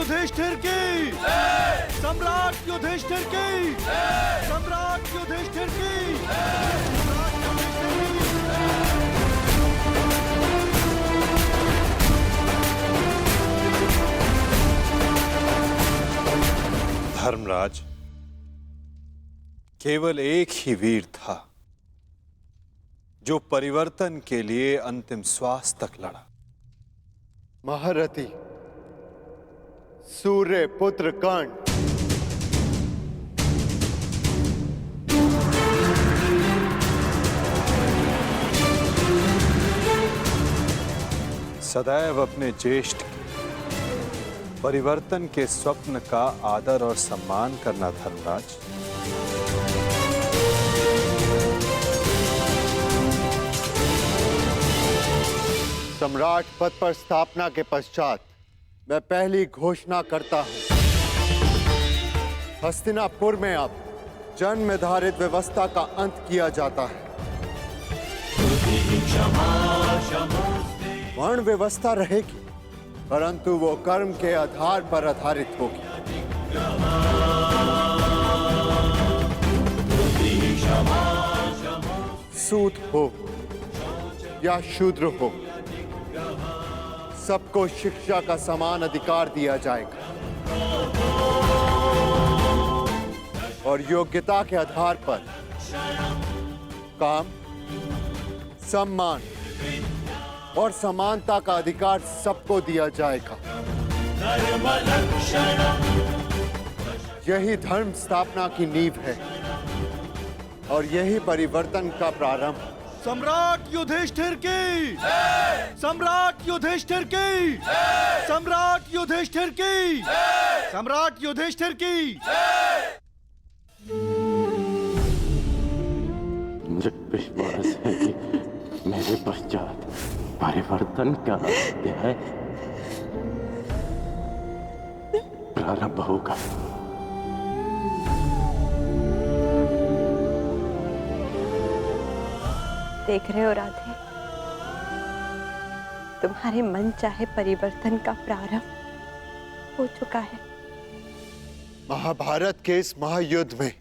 युधिष्ठिर की, सम्राट युधिष्ठिर की, सम्राट युधिष्ठिर की, सम्राट युधिष्ठिर की। धर्मराज, केवल एक ही वीर था जो परिवर्तन के लिए अंतिम श्वास तक लड़ा। महारथी सूर्य पुत्र कर्ण। सदैव अपने ज्येष्ठ के परिवर्तन के स्वप्न का आदर और सम्मान करना धर्मराज। सम्राट पद पर स्थापना के पश्चात मैं पहली घोषणा करता हूं, हस्तिनापुर में अब जन्म निर्धारित व्यवस्था का अंत किया जाता है। वर्ण व्यवस्था रहेगी, परंतु वो कर्म के आधार पर आधारित होगी। सूत हो या शूद्र हो, सबको शिक्षा का समान अधिकार दिया जाएगा और योग्यता के आधार पर काम, सम्मान और समानता का अधिकार सबको दिया जाएगा। यही धर्म स्थापना की नींव है और यही परिवर्तन का प्रारंभ। सम्राट युधिष्ठिर की, सम्राट युधिष्ठिर की, सम्राट युधिष्ठिर की, सम्राट युधिष्ठिर की। मुझे विश्वास है कि मेरे पश्चात परिवर्तन का अध्याय प्रारंभ होगा। देख रहे हो राधे, तुम्हारे मन चाहे परिवर्तन का प्रारंभ हो चुका है। महाभारत के इस महायुद्ध में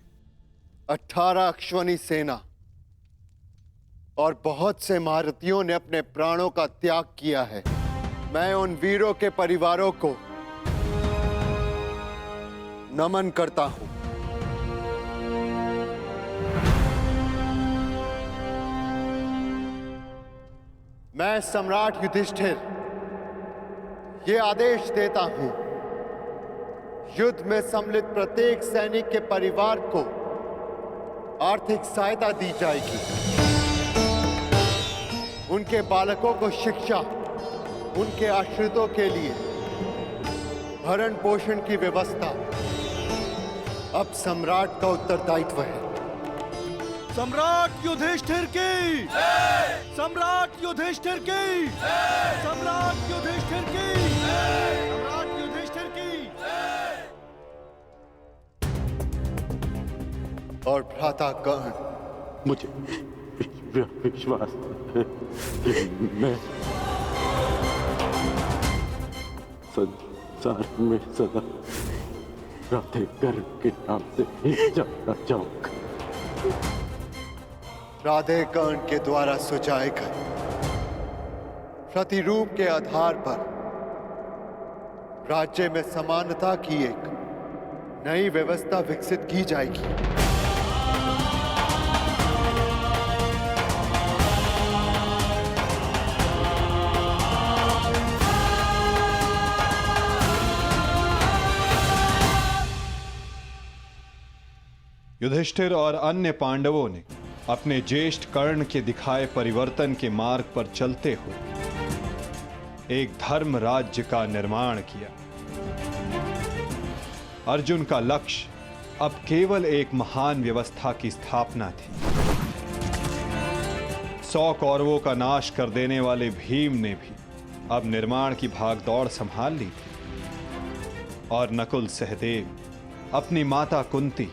18 अश्वनी सेना और बहुत से महारथियों ने अपने प्राणों का त्याग किया है। मैं उन वीरों के परिवारों को नमन करता हूं। मैं सम्राट युधिष्ठिर ये आदेश देता हूं, युद्ध में सम्मिलित प्रत्येक सैनिक के परिवार को आर्थिक सहायता दी जाएगी। उनके बालकों को शिक्षा, उनके आश्रितों के लिए भरण पोषण की व्यवस्था अब सम्राट का उत्तरदायित्व है। सम्राट युधिष्ठिर की, सम्राट युधिष्ठिर की, सम्राट युधिष्ठिर की, सम्राट युधिष्ठिर की। और भ्राता कर्ण, मुझे विश्वास है कि मैं संसार में सदा राधे कर्ण के नाम से ही जाना चाहूंगा। राधे कर्ण के द्वारा सुझाए गए प्रतिरूप के आधार पर राज्य में समानता की एक नई व्यवस्था विकसित की जाएगी। युधिष्ठिर और अन्य पांडवों ने अपने ज्येष्ठ कर्ण के दिखाए परिवर्तन के मार्ग पर चलते हुए एक धर्म राज्य का निर्माण किया। अर्जुन का लक्ष्य अब केवल एक महान व्यवस्था की स्थापना थी। 100 कौरवों का नाश कर देने वाले भीम ने भी अब निर्माण की भागदौड़ संभाल ली थी और नकुल सहदेव अपनी माता कुंती,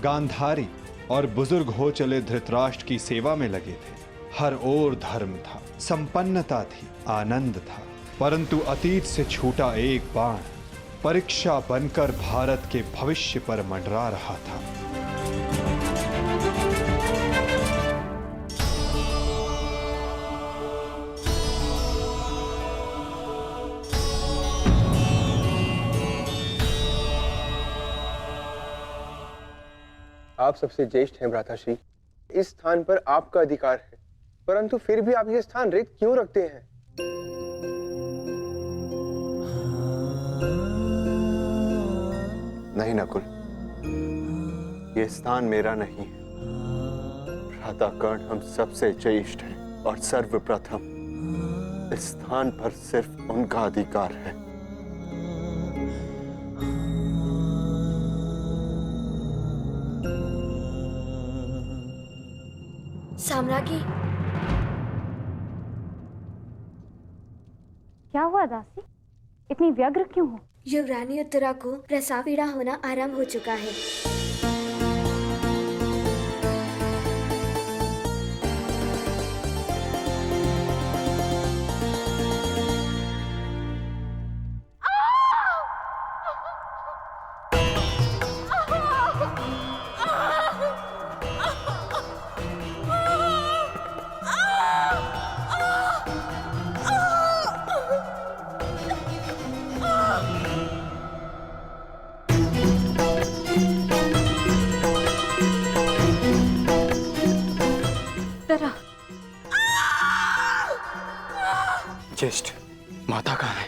गांधारी और बुजुर्ग हो चले धृतराष्ट्र की सेवा में लगे थे। हर ओर धर्म था, संपन्नता थी, आनंद था, परंतु अतीत से छूटा एक बाण परीक्षा बनकर भारत के भविष्य पर मंडरा रहा था। आप सबसे ज्येष्ठ हैं भ्राताश्री। इस स्थान पर आपका अधिकार है, परंतु फिर भी आप ये स्थान रिक्त क्यों रखते हैं? नहीं नकुल, ये स्थान मेरा नहीं है। भ्राता कर्ण हम सबसे ज्येष्ठ हैं और सर्वप्रथम इस स्थान पर सिर्फ उनका अधिकार है। साम्राज्ञी, क्या हुआ दासी? इतनी व्यग्र क्यों हो? युवरानी उत्तरा को प्रसव पीड़ा होना आरंभ हो चुका है। ज्येष्ठ, माता कहाँ है?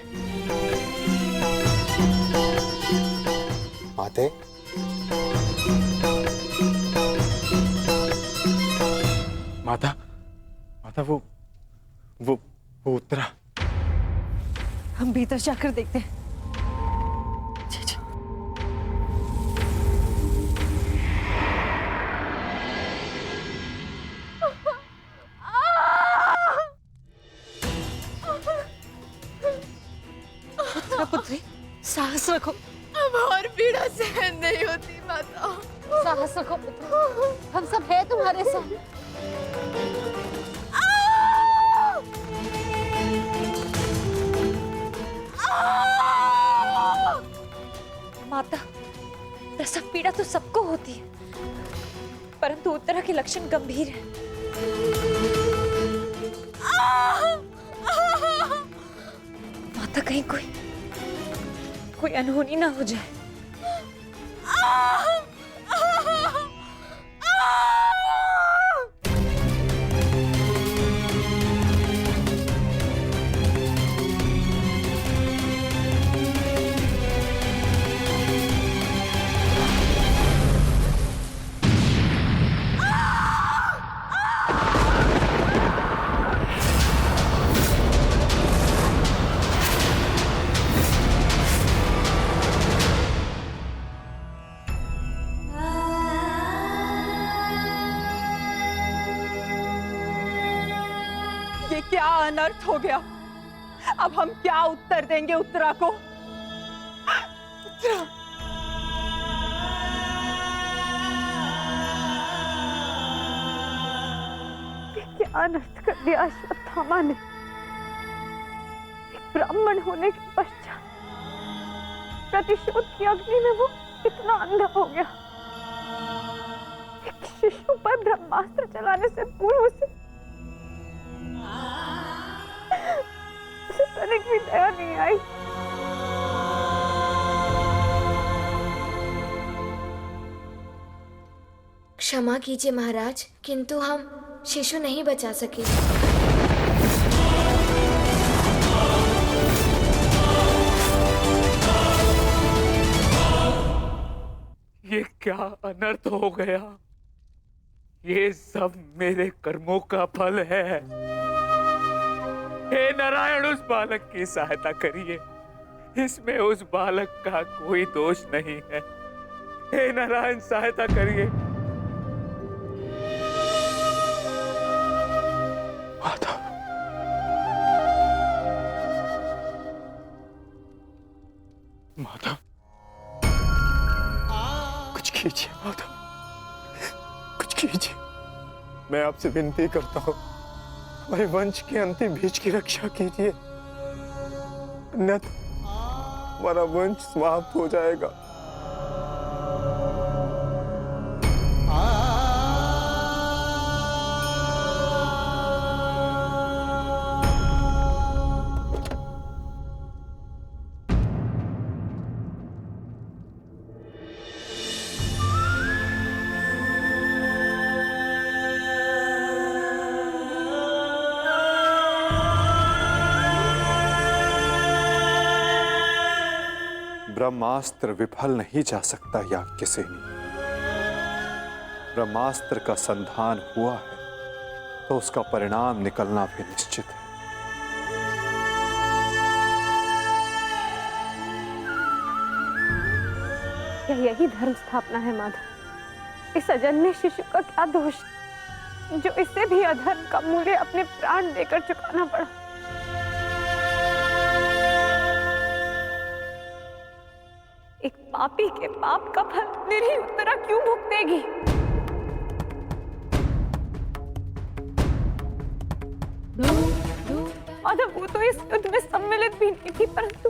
माते, माता, माता वो उत्तरा। हम भीतर जाकर देखते हैं। पुत्री, साहस रखो। अब और पीड़ा सहन नहीं होती माता। साहस रखो पुत्री, हम सब हैं तुम्हारे साथ। माता, प्रसव पीड़ा तो सबको होती है, परंतु उत्तरा के लक्षण गंभीर हैं। माता, कहीं कोई अनहोनी ना हो जाए। ये क्या अनर्थ हो गया? अब हम क्या उत्तर देंगे उत्तरा को? उत्तरा, ये क्या अनर्थ कर दिया अश्वत्थामा ने? एक ब्राह्मण होने के पश्चात प्रतिशोध की अग्नि में वो इतना अंधा हो गया। एक शिशु पर ब्रह्मास्त्र चलाने से पूर्व से तनिक भी दया नहीं आई। क्षमा कीजिए महाराज, किंतु हम शिशु नहीं बचा सके। ये क्या अनर्थ हो गया? ये सब मेरे कर्मों का फल है। हे नारायण, उस बालक की सहायता करिए। इसमें उस बालक का कोई दोष नहीं है। हे नारायण, सहायता करिए। माता, माता, कुछ कीजिए माता, कुछ कीजिए। मैं आपसे विनती करता हूँ, हमारे वंश के अंतिम बीज की रक्षा कीजिए। हमारा वंश समाप्त हो जाएगा। ब्रह्मास्त्र विफल नहीं जा सकता याज्ञसेनी। ब्रह्मास्त्र का संधान हुआ है तो उसका परिणाम निकलना भी निश्चित है। क्या यही धर्म स्थापना है माधव? इस अजन्य शिशु का क्या दोष जो इससे भी अधर्म का मूल्य अपने प्राण देकर चुकाना पड़ा? एक पापी के पाप का फल निरीह उत्तरा क्यों भुगतेगी? माधव, वो तो इस युद्ध में सम्मिलित भी नहीं थी, परंतु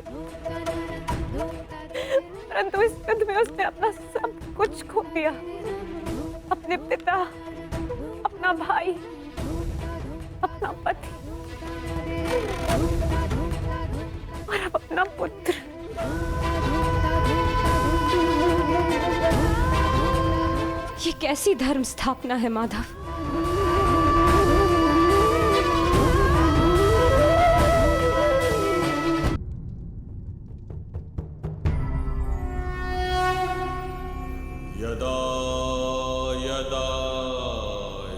इस युद्ध में उसने अपना सब कुछ खो दिया। अपने पिता, अपना भाई, अपना पति और अब अपना पुत्र। ये कैसी धर्म स्थापना है माधव? यदा यदा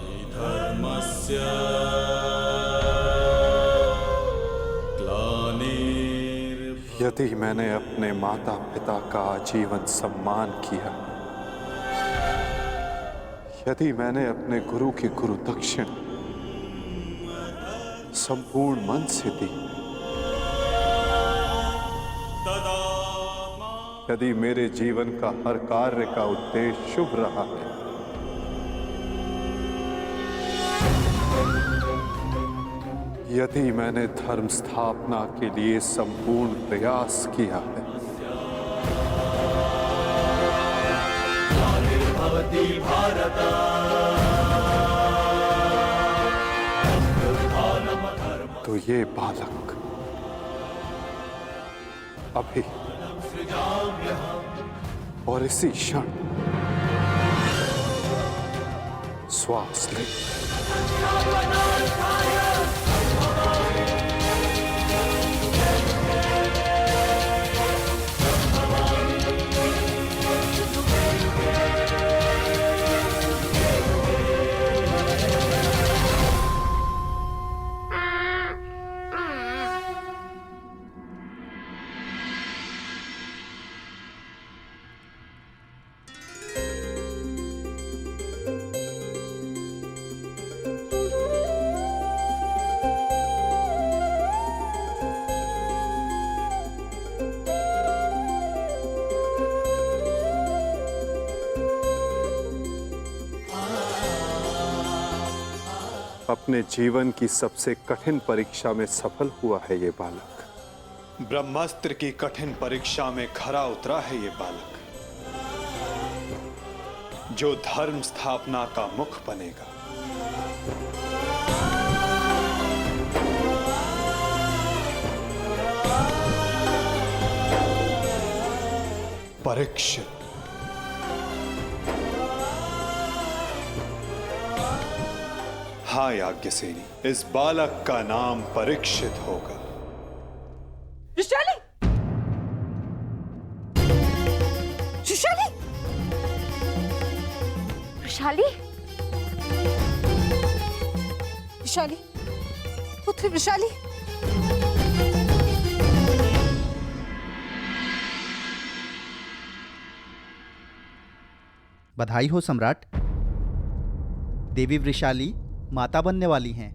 हि धर्मस्य ग्लानिर्भवति। यदि मैंने अपने माता पिता का आजीवन सम्मान किया, यदि मैंने अपने गुरु की गुरु दक्षिण संपूर्ण मन से दी, यदि मेरे जीवन का हर कार्य का उद्देश्य शुभ रहा है, यदि मैंने धर्म स्थापना के लिए संपूर्ण प्रयास किया है, तो ये बालक अभी और इसी क्षण श्वास ले। अपने जीवन की सबसे कठिन परीक्षा में सफल हुआ है ये बालक। ब्रह्मास्त्र की कठिन परीक्षा में खरा उतरा है ये बालक, जो धर्म स्थापना का मुख बनेगा। परीक्षित। हाँ याज्ञसेनी, इस बालक का नाम परीक्षित होगा। विशाली! विशाली! विशाली! विशाली, पुत्र विशाली। बधाई हो सम्राट। देवी वृषाली माता बनने वाली हैं।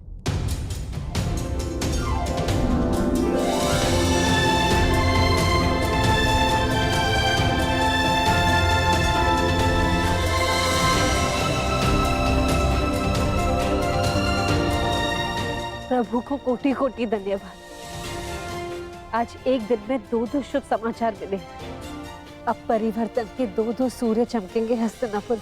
प्रभु को कोटि कोटि धन्यवाद। आज एक दिन में 2 शुभ समाचार मिले। अब परिवर्तन के 2 सूर्य चमकेंगे हस्तिनापुर।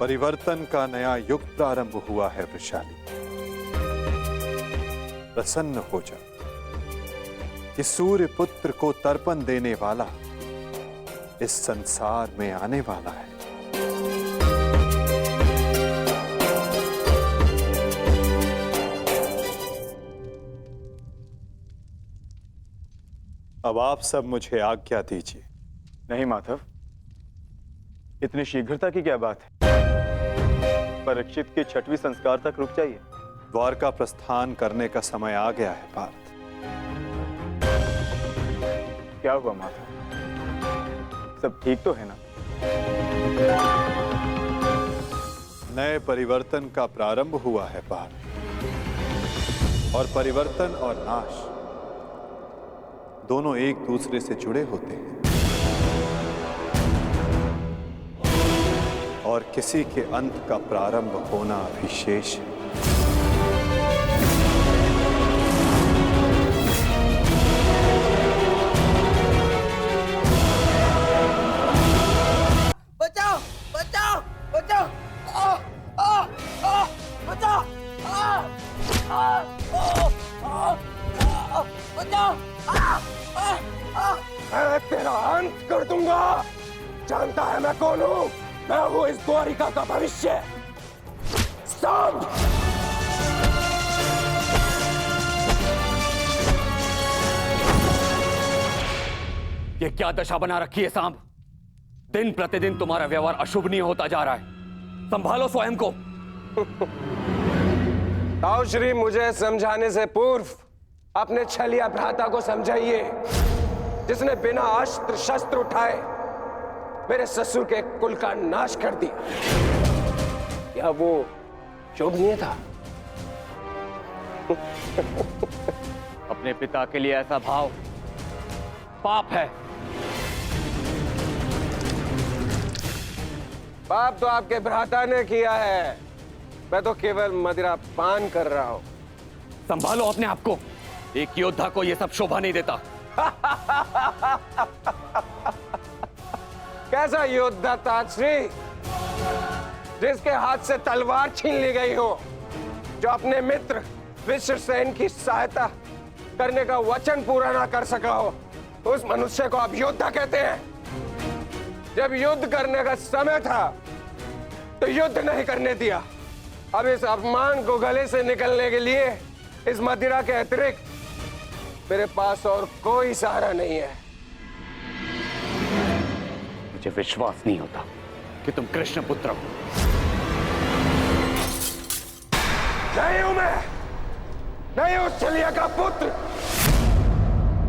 परिवर्तन का नया युग प्रारंभ हुआ है वृषाली। प्रसन्न हो जा कि सूर्य पुत्र को तर्पण देने वाला इस संसार में आने वाला है। अब आप सब मुझे आज्ञा दीजिए। नहीं माधव, इतनी शीघ्रता की क्या बात है? परीक्षित के 6वें संस्कार तक रुक जाइए। द्वारका प्रस्थान करने का समय आ गया है पार्थ। क्या हुआ माधव, सब ठीक तो है ना? नए परिवर्तन का प्रारंभ हुआ है पार्थ, और परिवर्तन और नाश दोनों एक दूसरे से जुड़े होते हैं, और किसी के अंत का प्रारंभ होना अभी शेष है। बचाओ बचाओ बचाओ, बचाओ, बचाओ। मैं तेरा अंत कर दूंगा। जानता है मैं कौन हूं? मैं हूं इस द्वारिका का भविष्य। सांब! ये क्या दशा बना रखी है सांब? दिन प्रतिदिन तुम्हारा व्यवहार अशुभनीय होता जा रहा है। संभालो स्वयं को। आओ श्री, मुझे समझाने से पूर्व अपने छलिया भ्राता को समझाइए, जिसने बिना अस्त्र शस्त्र उठाए मेरे ससुर के कुल का नाश कर दिया। क्या वो शोभनीय था? अपने पिता के लिए ऐसा भाव पाप है। पाप तो आपके भ्राता ने किया है, मैं तो केवल मदिरा पान कर रहा हूं। संभालो अपने आप को। एक योद्धा को यह सब शोभा नहीं देता। कैसा योद्धा ताजश्री, जिसके हाथ से तलवार छीन ली गई हो, जो अपने मित्र विश्वसेन की सहायता करने का वचन पूरा ना कर सका हो, उस मनुष्य को आप योद्धा कहते हैं? जब युद्ध करने का समय था तो युद्ध नहीं करने दिया। अब इस अपमान को गले से निकलने के लिए इस मदिरा के अतिरिक्त मेरे पास और कोई सहारा नहीं है। मुझे विश्वास नहीं होता कि तुम कृष्ण पुत्र हो। नहीं हूं मैं, नहीं उस छलिया का पुत्र।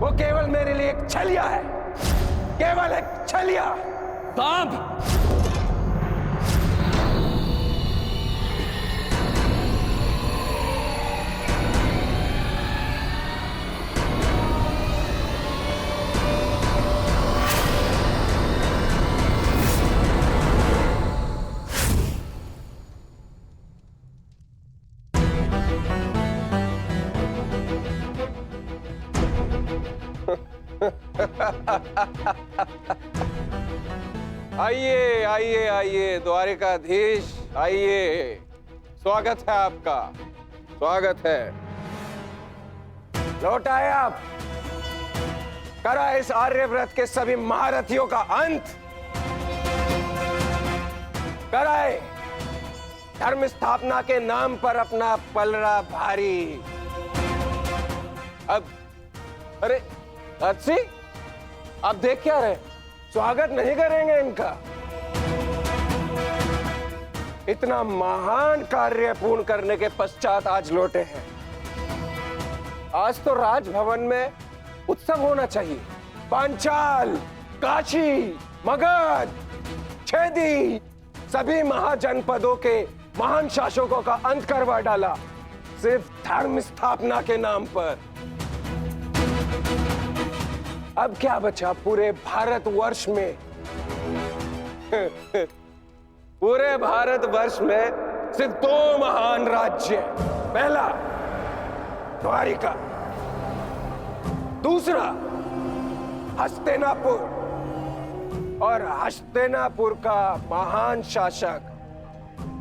वो केवल मेरे लिए एक छलिया है, केवल एक छलिया। सांब! आइए आइए आइए द्वारिकाधीश, आइए। स्वागत है आपका, स्वागत है। लौट आए आप। करा इस आर्यव्रत के सभी महारथियों का अंत। कराए धर्म स्थापना के नाम पर अपना पलड़ा भारी। अब अरे अच्छी, आप देख क्या रहे? स्वागत नहीं करेंगे इनका? इतना महान कार्य पूर्ण करने के पश्चात आज लौटे हैं। आज तो राजभवन में उत्सव होना चाहिए। पांचाल, काशी, मगध, छेदी, सभी महाजनपदों के महान शासकों का अंत करवा डाला, सिर्फ धर्म स्थापना के नाम पर। अब क्या बचा पूरे भारतवर्ष में? पूरे भारतवर्ष में सिर्फ दो महान राज्य। पहला द्वारिका, दूसरा हस्तिनापुर। और हस्तिनापुर का महान शासक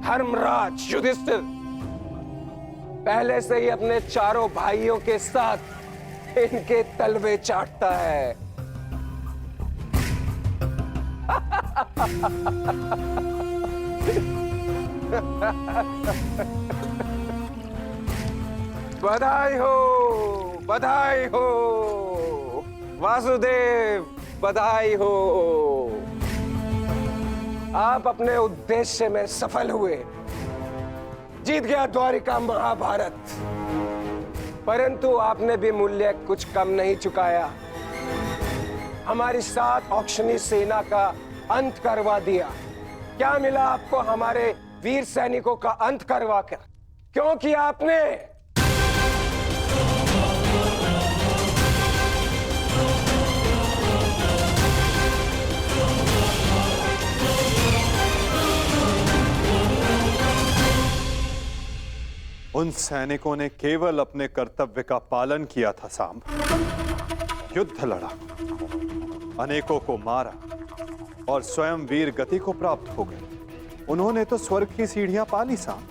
धर्मराज युधिष्ठिर पहले से ही अपने चारों भाइयों के साथ इनके तलवे चाटता है। बधाई हो, बधाई हो वासुदेव, बधाई हो। आप अपने उद्देश्य में सफल हुए, जीत गया द्वारिका महाभारत। परंतु आपने भी मूल्य कुछ कम नहीं चुकाया। हमारी 7 औक्षणी सेना का अंत करवा दिया। क्या मिला आपको हमारे वीर सैनिकों का अंत करवा कर? क्यों किया आपने? उन सैनिकों ने केवल अपने कर्तव्य का पालन किया था सांब। युद्ध लड़ा, अनेकों को मारा और स्वयं वीर गति को प्राप्त हो गए। उन्होंने तो स्वर्ग की सीढ़ियां पाली सांब।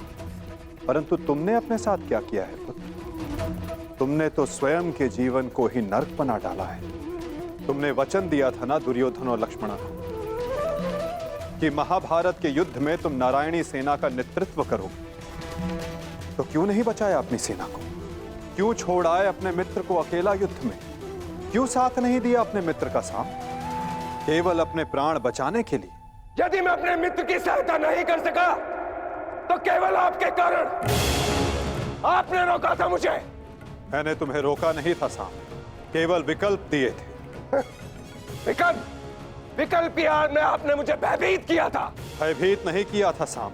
परंतु तुमने अपने साथ क्या किया है पुत्र? तुमने तो स्वयं के जीवन को ही नर्क बना डाला है। तुमने वचन दिया था ना दुर्योधन और लक्ष्मण को कि महाभारत के युद्ध में तुम नारायणी सेना का नेतृत्व करोगे। तो क्यों नहीं बचाया अपनी सेना को? क्यों छोड़ आए अपने मित्र को अकेला युद्ध में? क्यों साथ नहीं दिया अपने मित्र का सांब, केवल अपने प्राण बचाने के लिए? यदि मैं अपने मित्र की सहायता नहीं कर सका तो केवल आपके कारण। आपने रोका था मुझे। मैंने तुम्हें रोका नहीं था सांब, केवल विकल्प दिए थे। विकल्प? विकल्प यार में आपने मुझे भयभीत किया था। भयभीत नहीं किया था सांब,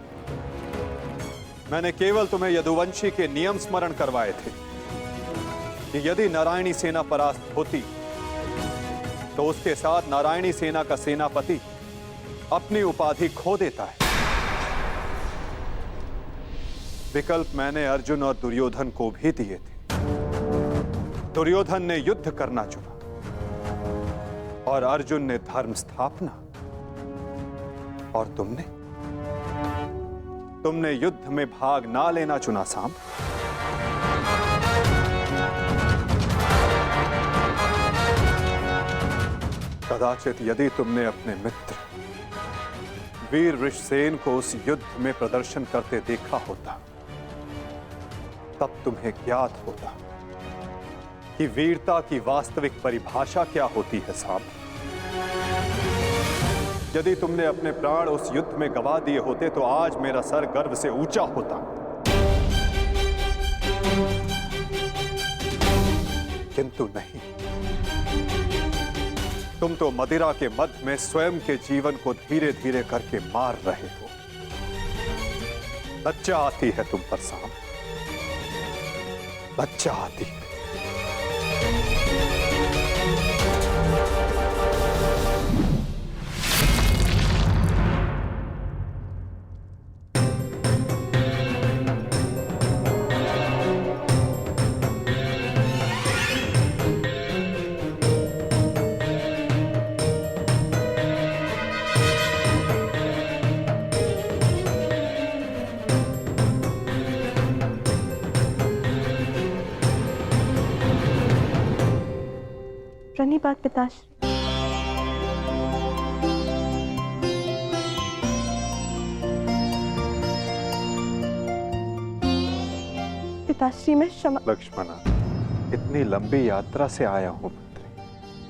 मैंने केवल तुम्हें यदुवंशी के नियम स्मरण करवाए थे कि यदि नारायणी सेना परास्त होती तो उसके साथ नारायणी सेना का सेनापति अपनी उपाधि खो देता है। विकल्प मैंने अर्जुन और दुर्योधन को भी दिए थे। दुर्योधन ने युद्ध करना चुना और अर्जुन ने धर्म स्थापना। और तुमने युद्ध में भाग ना लेना चुना सांब। कदाचित यदि तुमने अपने मित्र वीर वृषसेन को उस युद्ध में प्रदर्शन करते देखा होता तब तुम्हें ज्ञात होता कि वीरता की वास्तविक परिभाषा क्या होती है सांब। यदि तुमने अपने प्राण उस युद्ध में गवा दिए होते तो आज मेरा सर गर्व से ऊंचा होता। किंतु नहीं, तुम तो मदिरा के मद में स्वयं के जीवन को धीरे धीरे करके मार रहे हो। लज्जा आती है तुम पर सांब, लज्जा आती है। प्रणिपात पिताश्री। पिताश्री मैं क्षमा। लक्ष्मणा, इतनी लंबी यात्रा से आया हूं पुत्री,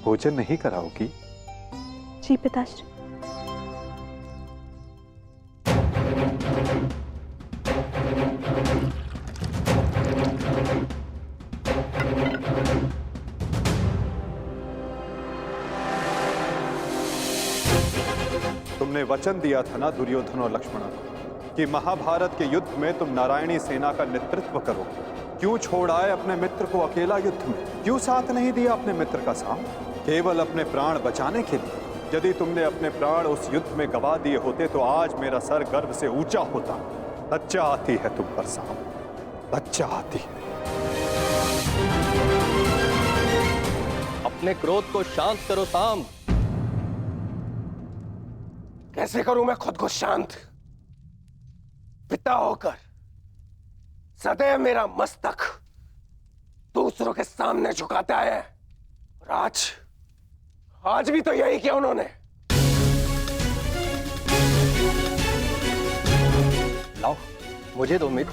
भोजन नहीं कराओगी? जी पिताश्री। तुमने वचन दिया था ना दुर्योधन और लक्ष्मण को कि महाभारत के युद्ध में तुम नारायणी सेना का नेतृत्व करोगे। क्यों छोड़ आए अपने मित्र को अकेला युद्ध में? क्यों साथ नहीं दिया अपने मित्र का साम? केवल अपने प्राण बचाने के लिए? यदि तुमने अपने प्राण उस युद्ध में गवा दिए होते तो आज मेरा सर गर्व से ऊंचा होता। लज्जा आती है तुम पर साम, लज्जा आती है। अपने क्रोध को शांत करो साम। कैसे करूं मैं खुद को शांत? पिता होकर सदैव मेरा मस्तक दूसरों के सामने झुकाता है, और आज भी तो यही किया उन्होंने। लाओ मुझे दो मित्र।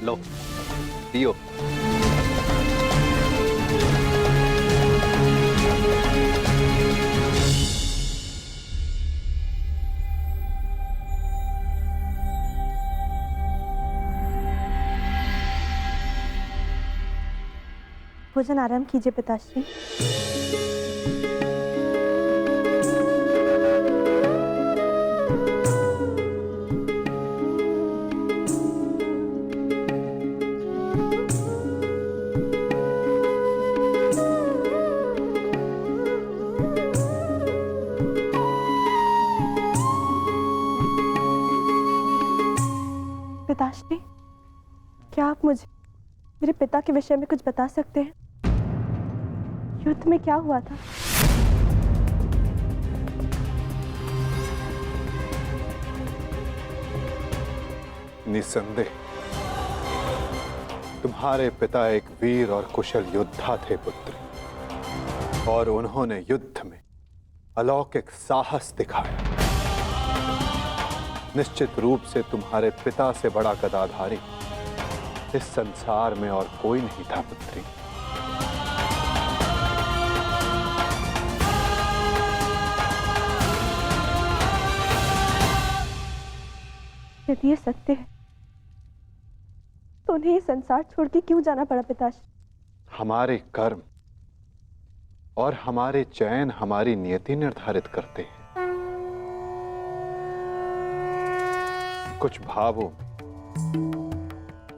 लो पियो। भोजन आराम कीजिए पिताश्री। पिताश्री, क्या आप मुझे मेरे पिता के विषय में कुछ बता सकते हैं? युद्ध में क्या हुआ था? निसंदेह तुम्हारे पिता एक वीर और कुशल योद्धा थे पुत्र, और उन्होंने युद्ध में अलौकिक साहस दिखाया। निश्चित रूप से तुम्हारे पिता से बड़ा गदाधारी इस संसार में और कोई नहीं था पुत्री। यदि ये सत्य है तो उन्हें ये संसार छोड़ के क्यों जाना पड़ा पिताश्री? हमारे कर्म और हमारे चयन हमारी नियति निर्धारित करते हैं। कुछ भावों में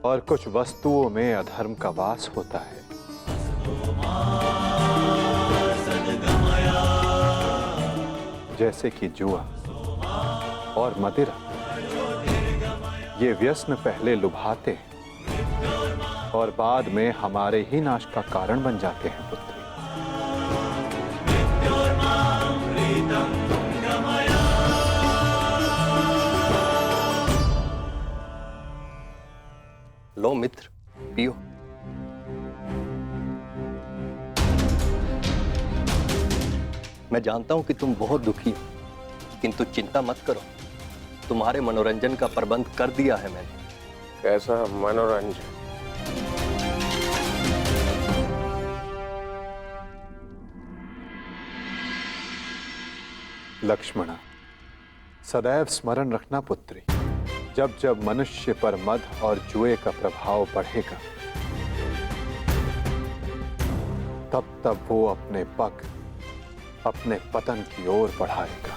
और कुछ वस्तुओं में अधर्म का वास होता है। जैसे कि जुआ और मदिरा, ये व्यसन पहले लुभाते हैं और बाद में हमारे ही नाश का कारण बन जाते हैं पुत्री। लो मित्र पियो। मैं जानता हूं कि तुम बहुत दुखी हो, किंतु चिंता मत करो, तुम्हारे मनोरंजन का प्रबंध कर दिया है मैंने। कैसा मनोरंजन? लक्ष्मणा, सदैव स्मरण रखना पुत्री, जब जब मनुष्य पर मद और जुए का प्रभाव बढ़ेगा तब तब वो अपने पग अपने पतन की ओर बढ़ाएगा।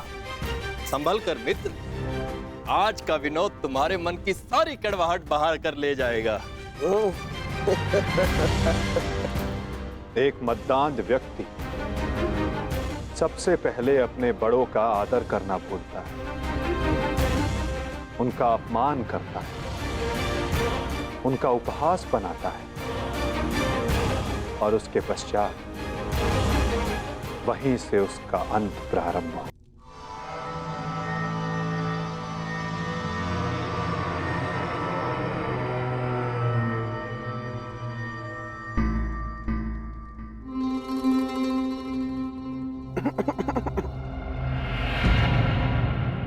संभल कर मित्र, आज का विनोद तुम्हारे मन की सारी कड़वाहट बाहर कर ले जाएगा। एक मद्दांध व्यक्ति सबसे पहले अपने बड़ों का आदर करना भूलता है, उनका अपमान करता है, उनका उपहास बनाता है और उसके पश्चात वहीं से उसका अंत प्रारंभ हो।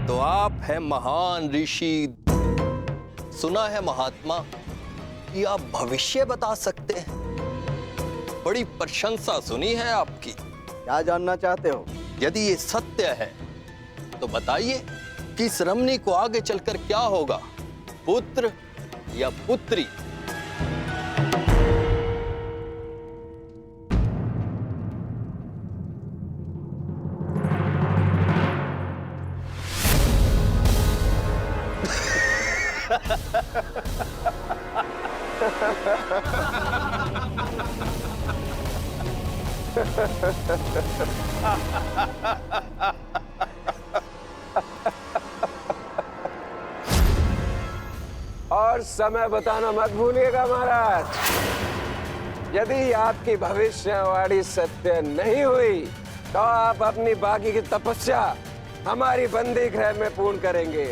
तो आप हैं महान ऋषि, सुना है महात्मा कि आप भविष्य बता सकते हैं। बड़ी प्रशंसा सुनी है आपकी। क्या जानना चाहते हो? यदि ये सत्य है तो बताइए कि इस रमणी को आगे चलकर क्या होगा, पुत्र या पुत्री? और समय बताना मत भूलिएगा महाराज। यदि आपकी भविष्यवाणी सत्य नहीं हुई तो आप अपनी बाकी की तपस्या हमारी बंदी गृह में पूर्ण करेंगे।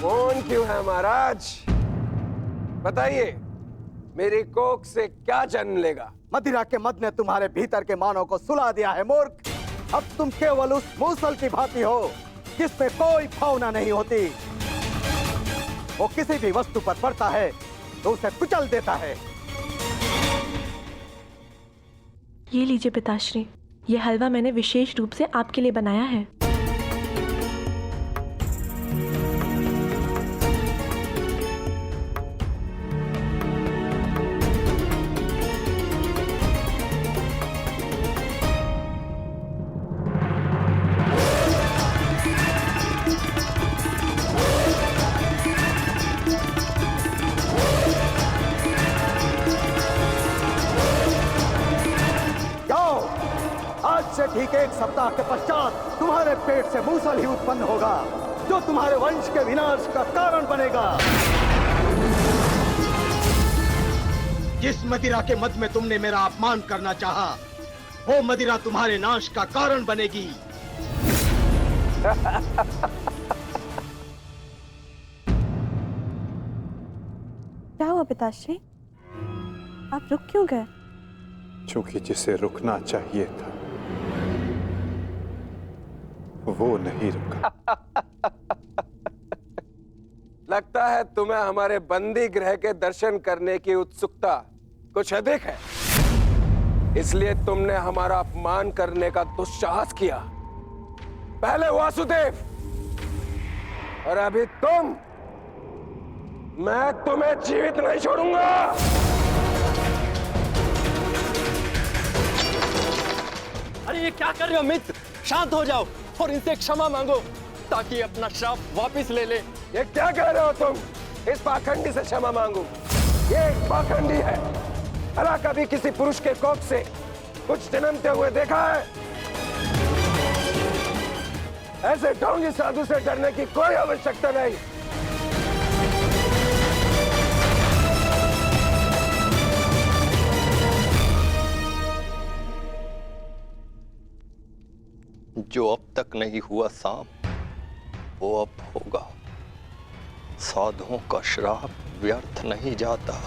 कौन क्यों है महाराज? बताइए, मेरी कोख से क्या जन्म लेगा? मदिरा के मद ने तुम्हारे भीतर के मानव को सुला दिया है मूर्ख। अब तुम केवल उस मूसल की भांति हो जिसमें कोई भावना नहीं होती। वो किसी भी वस्तु पर पड़ता है तो उसे कुचल देता है। ये लीजिए पिताश्री, ये हलवा मैंने विशेष रूप से आपके लिए बनाया है। ठीक 1 सप्ताह के पश्चात तुम्हारे पेट से मूसल ही उत्पन्न होगा जो तुम्हारे वंश के विनाश का कारण बनेगा। जिस मदिरा के मद में तुमने मेरा अपमान करना चाहा, वो मदिरा तुम्हारे नाश का कारण बनेगी। क्या हुआ पिताश्री? आप रुक क्यों गए? क्योंकि जिसे रुकना चाहिए था वो नहीं रुका। लगता है तुम्हें हमारे बंदी गृह के दर्शन करने की उत्सुकता कुछ अधिक है, इसलिए तुमने हमारा अपमान करने का दुस्साहस किया। पहले वासुदेव और अभी तुम। मैं तुम्हें जीवित नहीं छोड़ूंगा। अरे ये क्या कर रहे हो मित्र? शांत हो जाओ और इनसे क्षमा मांगो ताकि अपना श्राप वापस ले ले। ये क्या कह रहे हो तुम? इस पाखंडी से क्षमा मांगू? ये एक पाखंडी है। भला कभी किसी पुरुष के कोख से कुछ जन्मते हुए देखा है? ऐसे ढोंगी साधु से डरने की कोई आवश्यकता नहीं। जो अब तक नहीं हुआ सांप वो अब होगा। साधुओं का श्राप व्यर्थ नहीं जाता।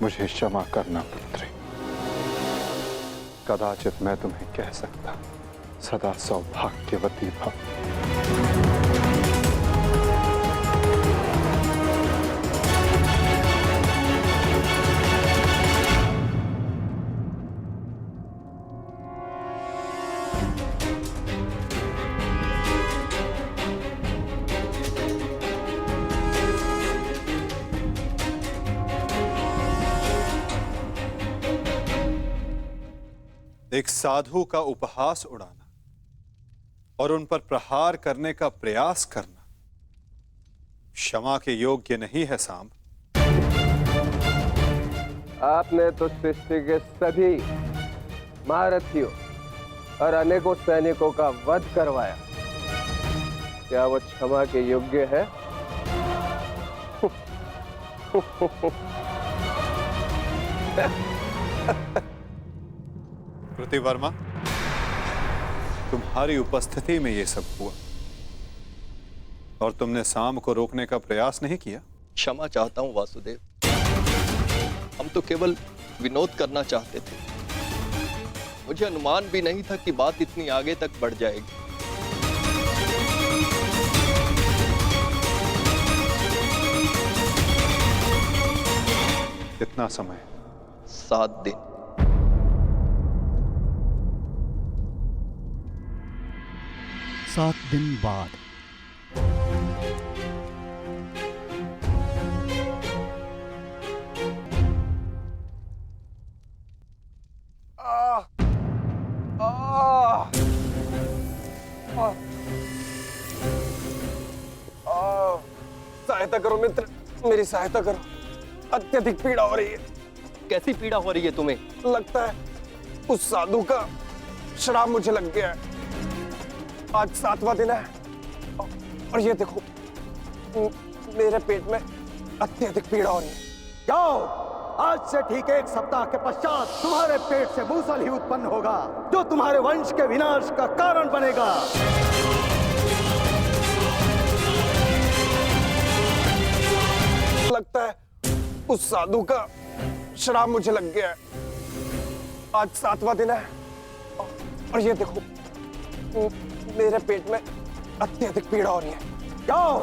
मुझे क्षमा करना पुत्री। कदाचित मैं तुम्हें कह सकता सदा सौभाग्यवती भव। एक साधु का उपहास उड़ाना और उन पर प्रहार करने का प्रयास करना क्षमा के योग्य नहीं है सांब। आपने तो सृष्टि के सभी महारथियों और अनेकों सैनिकों का वध करवाया। क्या वो क्षमा के योग्य है? प्रतिवर्मा, तुम्हारी उपस्थिति में ये सब हुआ और तुमने सांब को रोकने का प्रयास नहीं किया। क्षमा चाहता हूं वासुदेव, हम तो केवल विनोद करना चाहते थे। मुझे अनुमान भी नहीं था कि बात इतनी आगे तक बढ़ जाएगी। कितना समय? 7 दिन। 7 दिन बाद। सहायता करो मित्र, मेरी सहायता करो। अत्यधिक पीड़ा हो रही है। कैसी पीड़ा हो रही है तुम्हें? लगता है उस साधु का श्राप मुझे लग गया है। आज 7वां दिन है और ये देखो मेरे पेट में अत्यधिक पीड़ा हो रही है। जाओ, आज से ठीक 1 सप्ताह के पश्चात तुम्हारे पेट से मूसल ही उत्पन्न होगा, जो तुम्हारे वंश के विनाश का कारण बनेगा। लगता है उस साधु का श्राप मुझे लग गया है। आज 7वां दिन है और ये देखो मेरे पेट में अत्यधिक पीड़ा हो रही है। जाओ,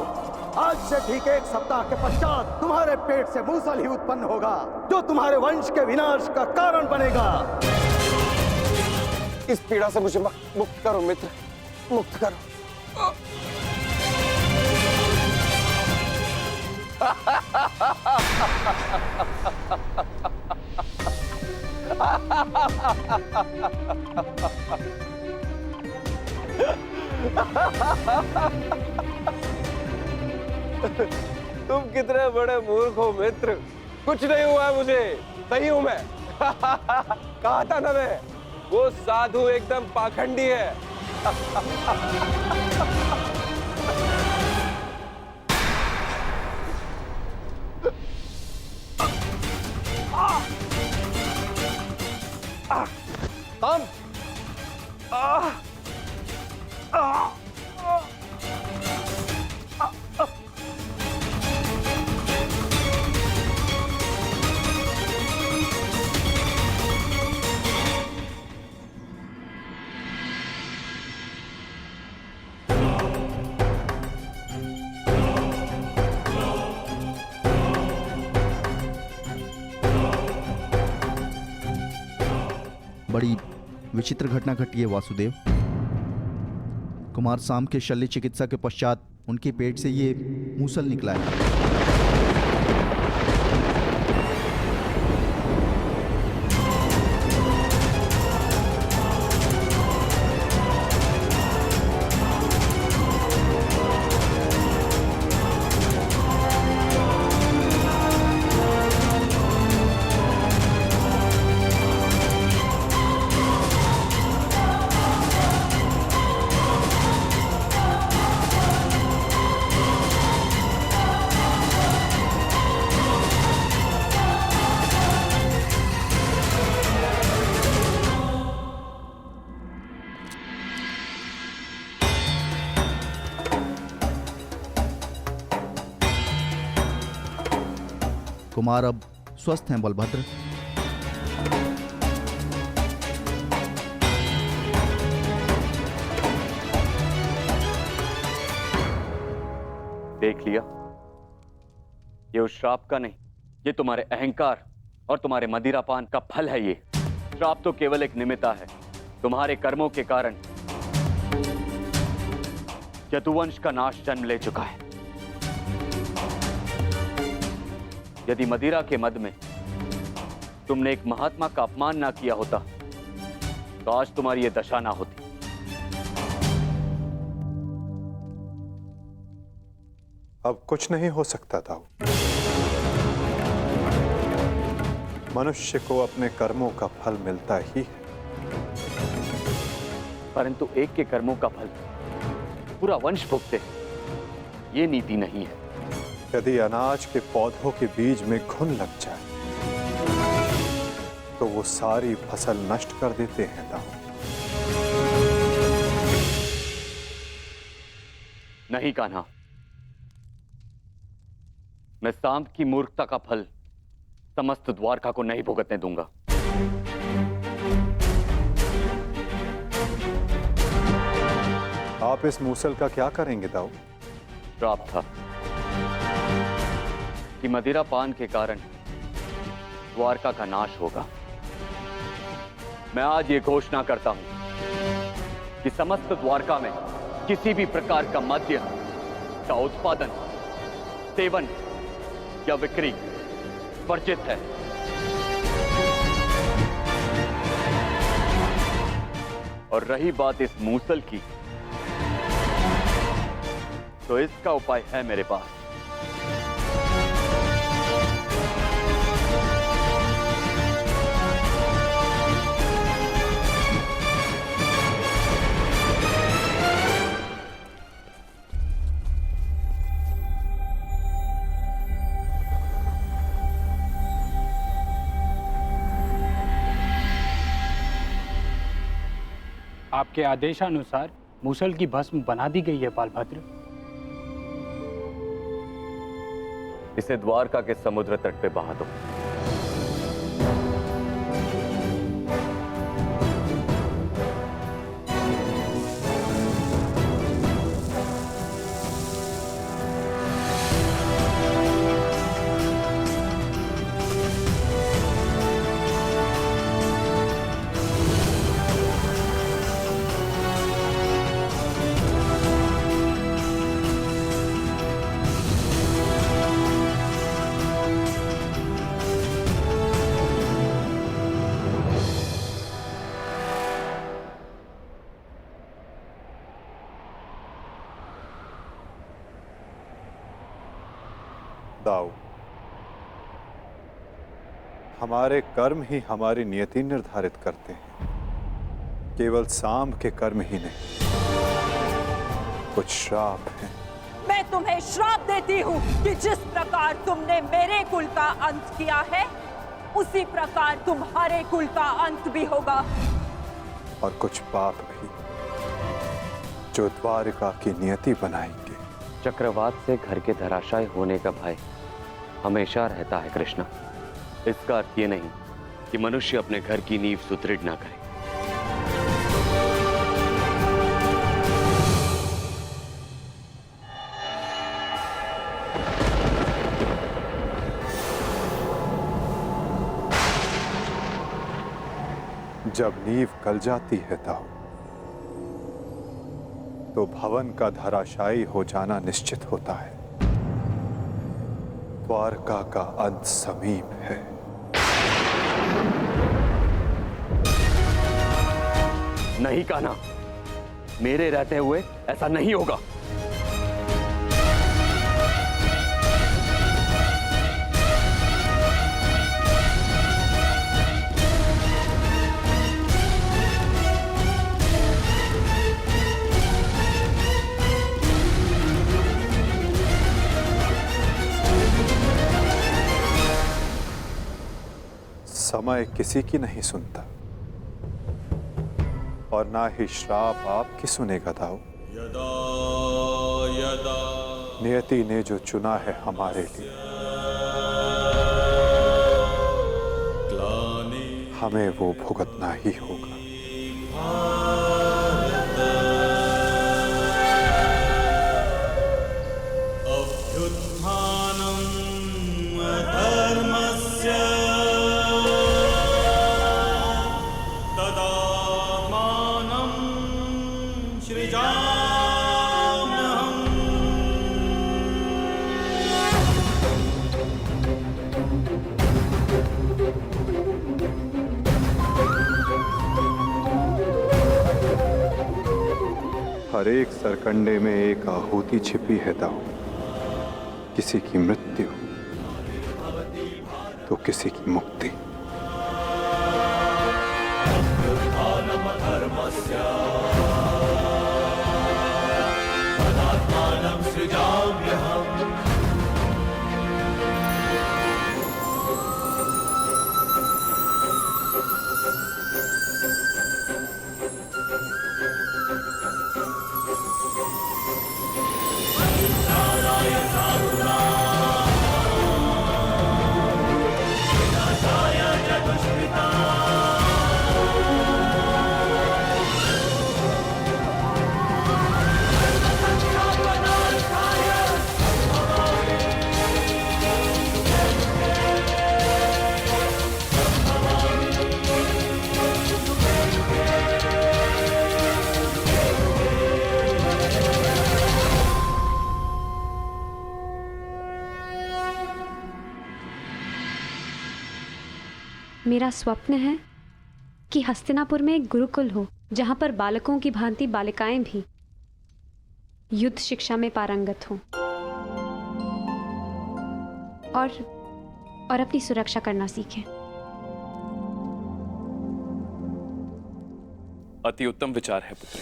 आज से ठीक 1 सप्ताह के पश्चात तुम्हारे पेट से मूसल ही उत्पन्न होगा, जो तुम्हारे वंश के विनाश का कारण बनेगा। इस पीड़ा से मुझे मुक्त करो मित्र, मुक्त करो। तुम कितने बड़े मूर्ख हो मित्र। कुछ नहीं हुआ है मुझे, सही हूं मैं। कहा था ना मैं, वो साधु एकदम पाखंडी है। बड़ी विचित्र घटना घटी है वासुदेव। कुमार साम के शल्य चिकित्सा के पश्चात उनके पेट से ये मूसल निकला है। कुमार अब स्वस्थ हैं बलभद्र। देख लिया, ये उस श्राप का नहीं, ये तुम्हारे अहंकार और तुम्हारे मदिरापान का फल है। ये श्राप तो केवल एक निमित्ता है। तुम्हारे कर्मों के कारण यदुवंश का नाश जन्म ले चुका है। यदि मदिरा के मद में तुमने एक महात्मा का अपमान ना किया होता तो आज तुम्हारी यह दशा ना होती। अब कुछ नहीं हो सकता था। मनुष्य को अपने कर्मों का फल मिलता ही है, परंतु एक के कर्मों का फल पूरा वंश भुगते, ये नीति नहीं है। यदि अनाज के पौधों के बीज में घुन लग जाए तो वो सारी फसल नष्ट कर देते हैं दाऊ। नहीं कान्हा, मैं सांब की मूर्खता का फल समस्त द्वारका को नहीं भुगतने दूंगा। आप इस मूसल का क्या करेंगे दाऊ? श्राप था कि मदिरा पान के कारण द्वारका का नाश होगा। मैं आज ये घोषणा करता हूं कि समस्त द्वारका में किसी भी प्रकार का मद्य का उत्पादन, सेवन या बिक्री वर्जित है। और रही बात इस मूसल की, तो इसका उपाय है मेरे पास। आपके आदेशानुसार मूसल की भस्म बना दी गई है बालभद्र। इसे द्वारका के समुद्र तट पे बहा दो। दाऊ, हमारे कर्म ही हमारी नियति निर्धारित करते हैं, केवल साम के कर्म ही नहीं। कुछ श्राप हैं। मैं तुम्हें श्राप देती हूँ कि जिस प्रकार तुमने मेरे कुल का अंत किया है, उसी प्रकार तुम्हारे कुल का अंत भी होगा। और कुछ पाप भी जो द्वारिका की नियति बनाएंगे। चक्रवात से घर के धराशायी होने का भय हमेशा रहता है कृष्णा। इसका अर्थ ये नहीं कि मनुष्य अपने घर की नींव सुदृढ़ ना करे। जब नींव गल जाती है दाऊ, तो भवन का धराशायी हो जाना निश्चित होता है। द्वारका का अंत समीप है। नहीं कान्हा, मेरे रहते हुए ऐसा नहीं होगा। समय किसी की नहीं सुनता और ना ही श्राप आपकी सुनेगा दाऊ। यदा यदा नियति ने जो चुना है हमारे लिए, हमें वो भुगतना ही होगा। अभ्युत्थानम् अधर्मस्य तदात्मानं सृजाम्यहम्। हर एक सरकंडे में एक आहुति छिपी है दाऊ। किसी की मृत्यु तो किसी की मुक्ति। मेरा स्वप्न है कि हस्तिनापुर में एक गुरुकुल हो, जहां पर बालकों की भांति बालिकाएं भी युद्ध शिक्षा में पारंगत हों और अपनी सुरक्षा करना सीखें। अति उत्तम विचार है पुत्री।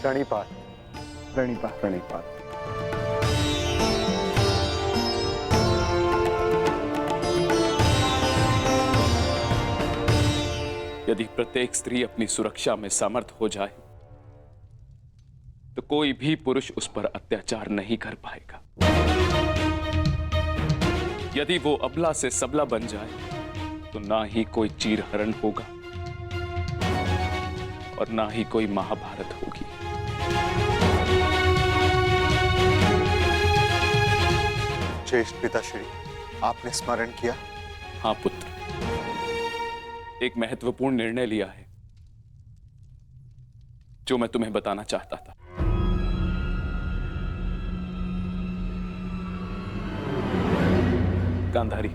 प्रणिपात, प्रणिपात, प्रणिपात। यदि प्रत्येक स्त्री अपनी सुरक्षा में समर्थ हो जाए तो कोई भी पुरुष उस पर अत्याचार नहीं कर पाएगा। यदि वो अबला से सबला बन जाए तो ना ही कोई चीरहरण होगा और ना ही कोई महाभारत होगी। ज्येष्ठ पिताश्री, आपने स्मरण किया? हाँ पुत्र, एक महत्वपूर्ण निर्णय लिया है जो मैं तुम्हें बताना चाहता था। गांधारी,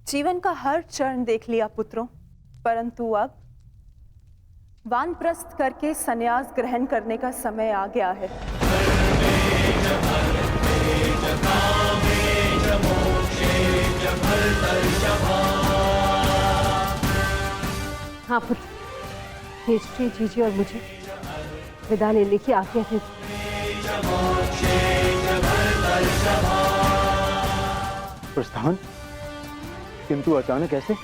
जीवन का हर चरण देख लिया पुत्रों, परंतु अब वानप्रस्थ करके संन्यास ग्रहण करने का समय आ गया है। हाँ पुत्र, हिस्ट्री जीजी और मुझे विदा लेने की आज्ञा दे। प्रस्थान? किंतु अचानक ऐसे?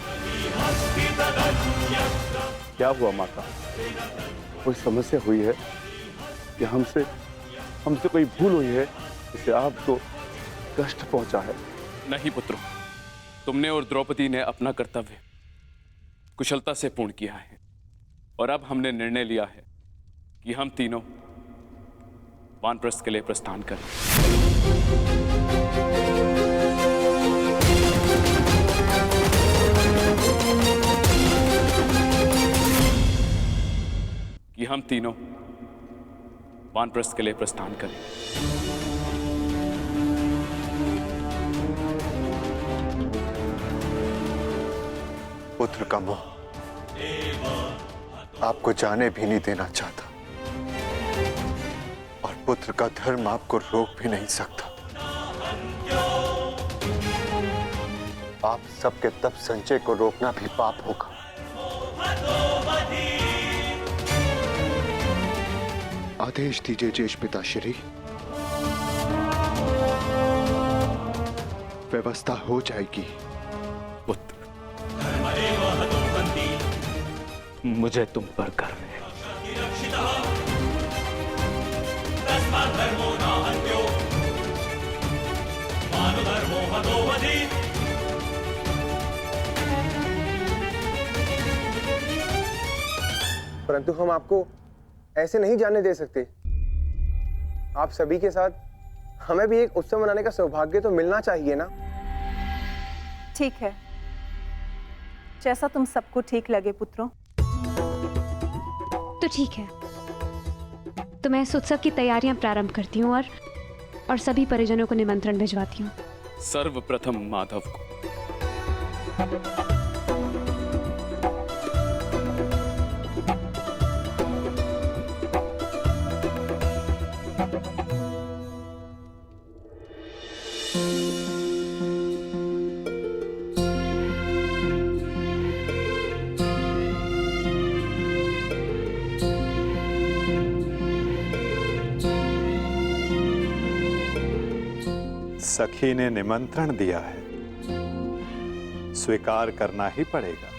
क्या हुआ माता? कोई समस्या हुई है या हमसे कोई भूल हुई है जिससे आपको कष्ट पहुंचा है? नहीं पुत्रों, तुमने और द्रौपदी ने अपना कर्तव्य कुशलता से पूर्ण किया है और अब हमने निर्णय लिया है कि हम तीनों वानप्रस्थ के लिए प्रस्थान करें। कि हम तीनों वानप्रस्थ के लिए प्रस्थान करें। पुत्र का मोह आपको जाने भी नहीं देना चाहता और पुत्र का धर्म आपको रोक भी नहीं सकता। आप सबके तप संचय को रोकना भी पाप होगा। आदेश दीजिए ज्येष्ठ पिताश्री। व्यवस्था हो जाएगी। पुत्र, मुझे तुम पर गर्व है। परंतु हम आपको ऐसे नहीं जाने दे सकते। आप सभी के साथ हमें भी एक उत्सव मनाने का सौभाग्य तो मिलना चाहिए ना। ठीक है, जैसा तुम सबको ठीक लगे पुत्रों। तो ठीक है, तो मैं इस उत्सव की तैयारियां प्रारंभ करती हूँ और सभी परिजनों को निमंत्रण भिजवाती हूँ। सर्वप्रथम माधव को। सखी ने निमंत्रण दिया है, स्वीकार करना ही पड़ेगा।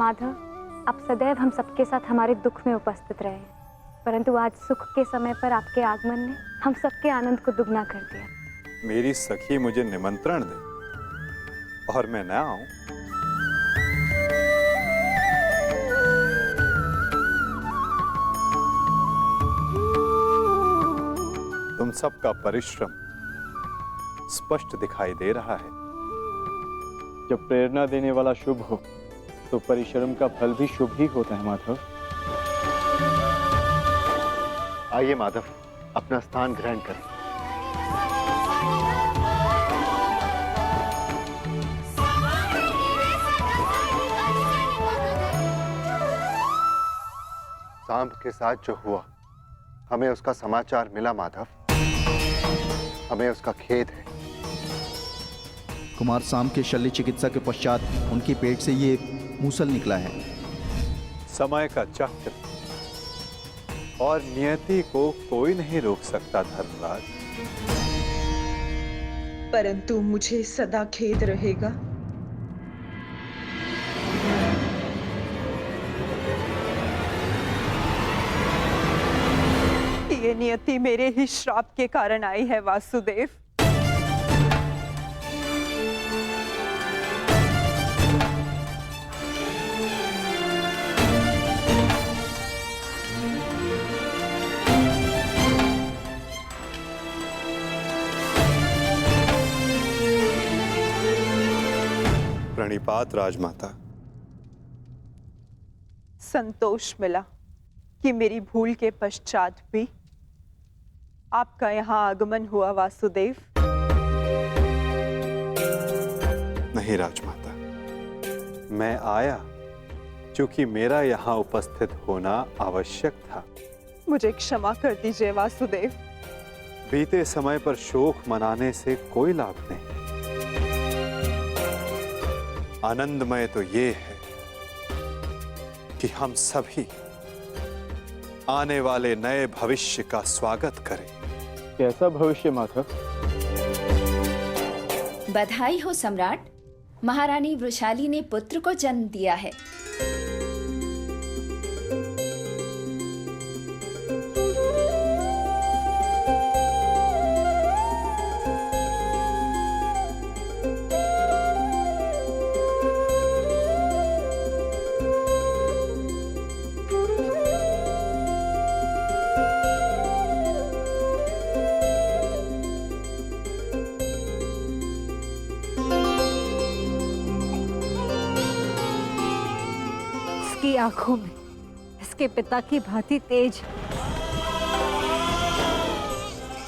माधव, आप सदैव हम सबके साथ हमारे दुख में उपस्थित रहे, परंतु आज सुख के समय पर आपके आगमन ने हम सबके आनंद को दुगना कर दिया। मेरी सखी मुझे निमंत्रण दे और मैं न आऊं? तुम सबका परिश्रम स्पष्ट दिखाई दे रहा है। जब प्रेरणा देने वाला शुभ हो तो परिश्रम का फल भी शुभ ही होता है माधव। आइए माधव, अपना स्थान ग्रहण करें। सांब के साथ जो हुआ, हमें उसका समाचार मिला माधव। हमें उसका खेद है। कुमार साम के शल्य चिकित्सा के पश्चात उनके पेट से ये मूसल निकला है। समय का चक्र और नियति को कोई नहीं रोक सकता धर्मराज। परंतु मुझे सदा खेद रहेगा। ये नियति मेरे ही श्राप के कारण आई है वासुदेव। प्रणिपात राजमाता। संतोष मिला कि मेरी भूल के पश्चात भी आपका यहाँ आगमन हुआ वासुदेव। नहीं राजमाता, मैं आया क्योंकि मेरा यहाँ उपस्थित होना आवश्यक था। मुझे क्षमा कर दीजिए वासुदेव। बीते समय पर शोक मनाने से कोई लाभ नहीं। आनंदमय तो ये है कि हम सभी आने वाले नए भविष्य का स्वागत करें। कैसा भविष्य माधव? बधाई हो सम्राट, महारानी वृषाली ने पुत्र को जन्म दिया है। इसकी आंखों में इसके पिता की भांति तेज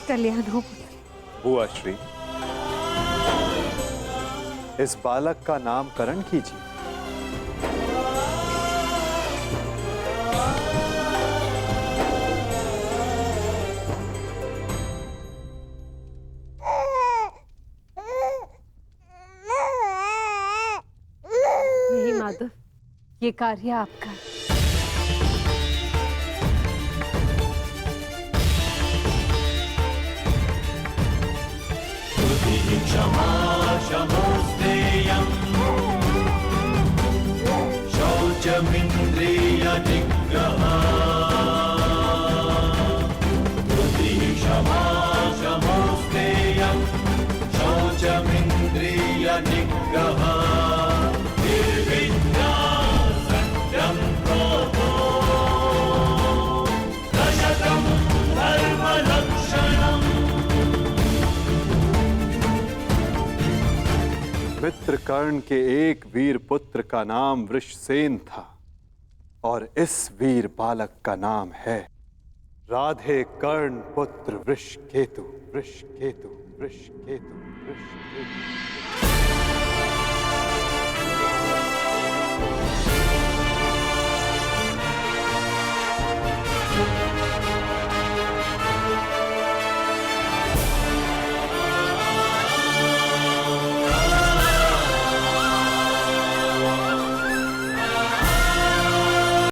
कल्याण हो। बुआ श्री, इस बालक का नामकरण कीजिए। नहीं माधव, ये कार्य आपका है। क्षमा शमोस्तेयम् शौचमिन्द्रिय निग्रहा। क्षमा शमोस्तेयम् शौचमिन्द्रिय निग्रहा। मित्र कर्ण के एक वीर पुत्र का नाम वृषसेन था और इस वीर बालक का नाम है राधे कर्ण पुत्र वृषकेतु। वृषकेतु, वृषकेतु, वृषकेतु।